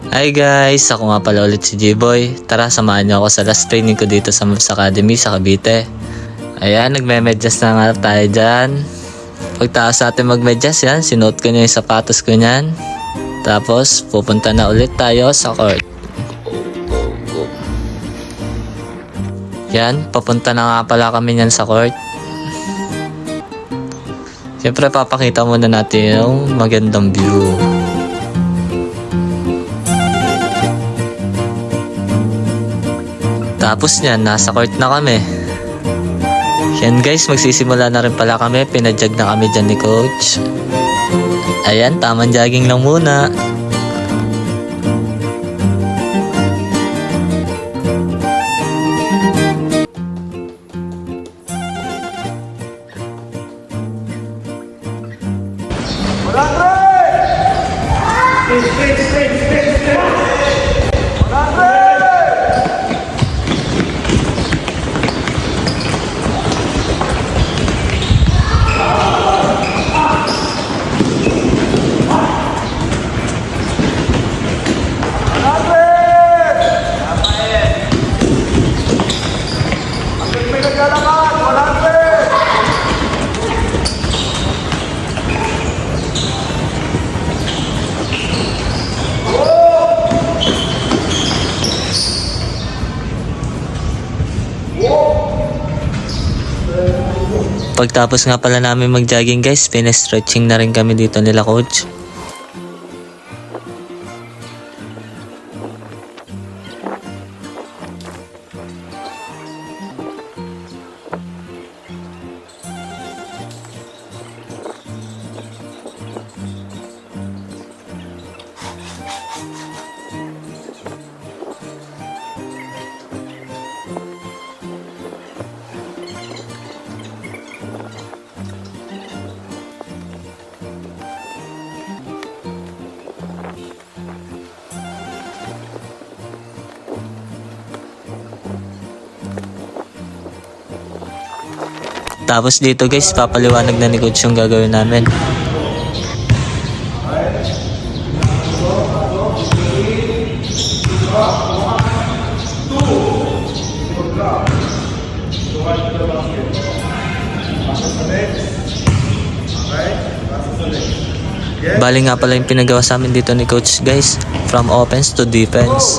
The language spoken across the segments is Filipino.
Hi guys, ako nga pala ulit si J-Boy. Tara, samahan niyo ako sa last training ko dito sa Moves Academy sa Cavite. Ayan, nagme-medyas na nga tayo dyan. Pagtaas sa atin mag-medyas yan, sinuot ko na yung sapatos ko niyan. Tapos, pupunta na ulit tayo sa court. Yan, papunta na nga pala kami niyan sa court. Siyempre, papakita muna natin yung magandang view. Tapos niyan, nasa court na kami. Yan guys, magsisimula na rin pala kami. Pinajag na kami dyan ni coach. Ayan, tamang jogging lang muna. Pagtapos nga pala namin mag-jogging guys, pinestretching na rin kami dito nila coach. Tapos dito guys, papaliwanag na ni coach yung gagawin namin. Bali nga pala yung pinagawa sa amin dito ni coach guys, from offense to defense.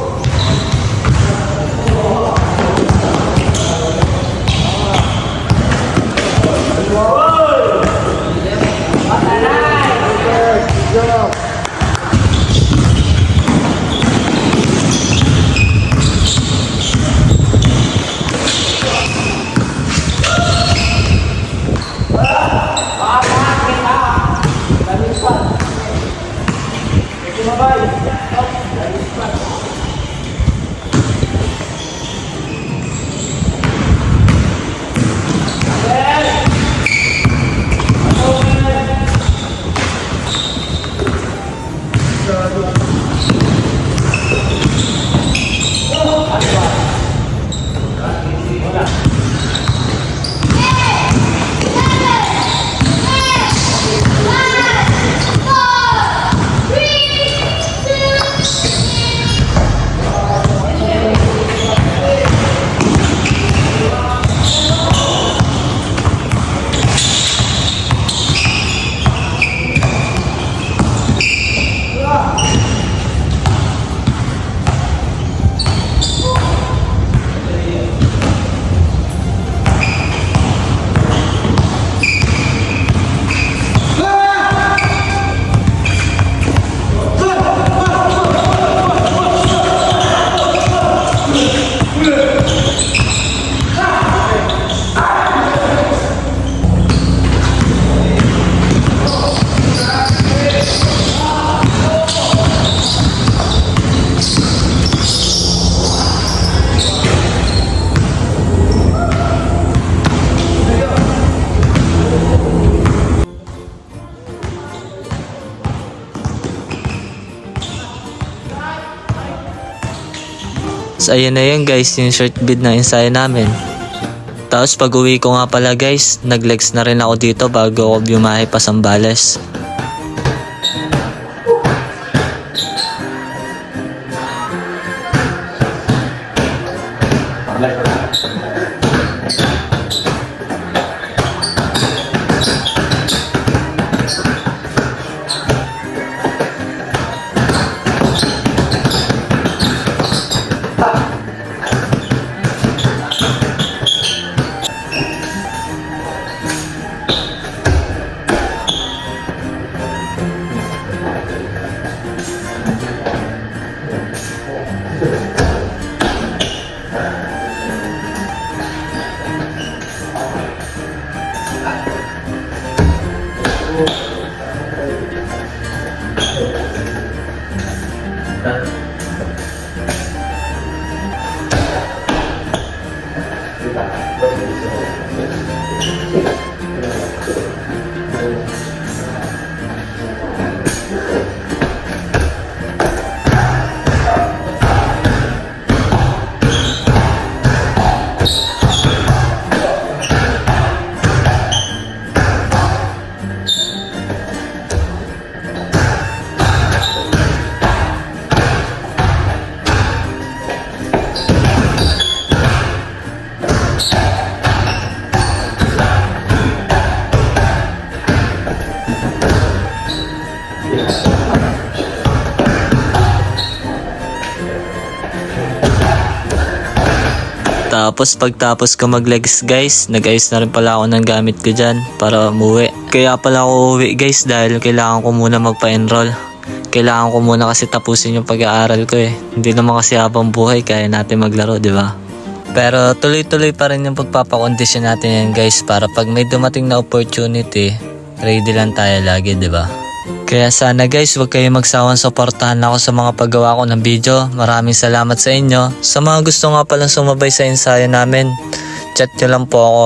So ayun na yun guys, yung short bid na ensayo namin. Tapos pag uwi ko nga pala guys, nag-legs na rin ako dito bago ako bumahay pa Sambales. Tapos pagtapos ko mag-legs guys, nag-ayos na rin pala ako ng gamit ko dyan para umuwi. Kaya pala ako uuwi guys dahil kailangan ko muna magpa-enroll. Kailangan ko muna kasi tapusin yung pag-aaral ko eh. Hindi naman kasi habang buhay kaya natin maglaro, di ba? Pero tuloy-tuloy pa rin yung pagpapakondisyon natin yan guys para pag may dumating na opportunity, ready lang tayo lagi, di ba? Kaya sana guys, huwag kayong magsawang suportahan ako sa mga paggawa ko ng video. Maraming salamat sa inyo. Sa mga gusto nga palang sumabay sa ensayo namin, chat nyo lang po ako.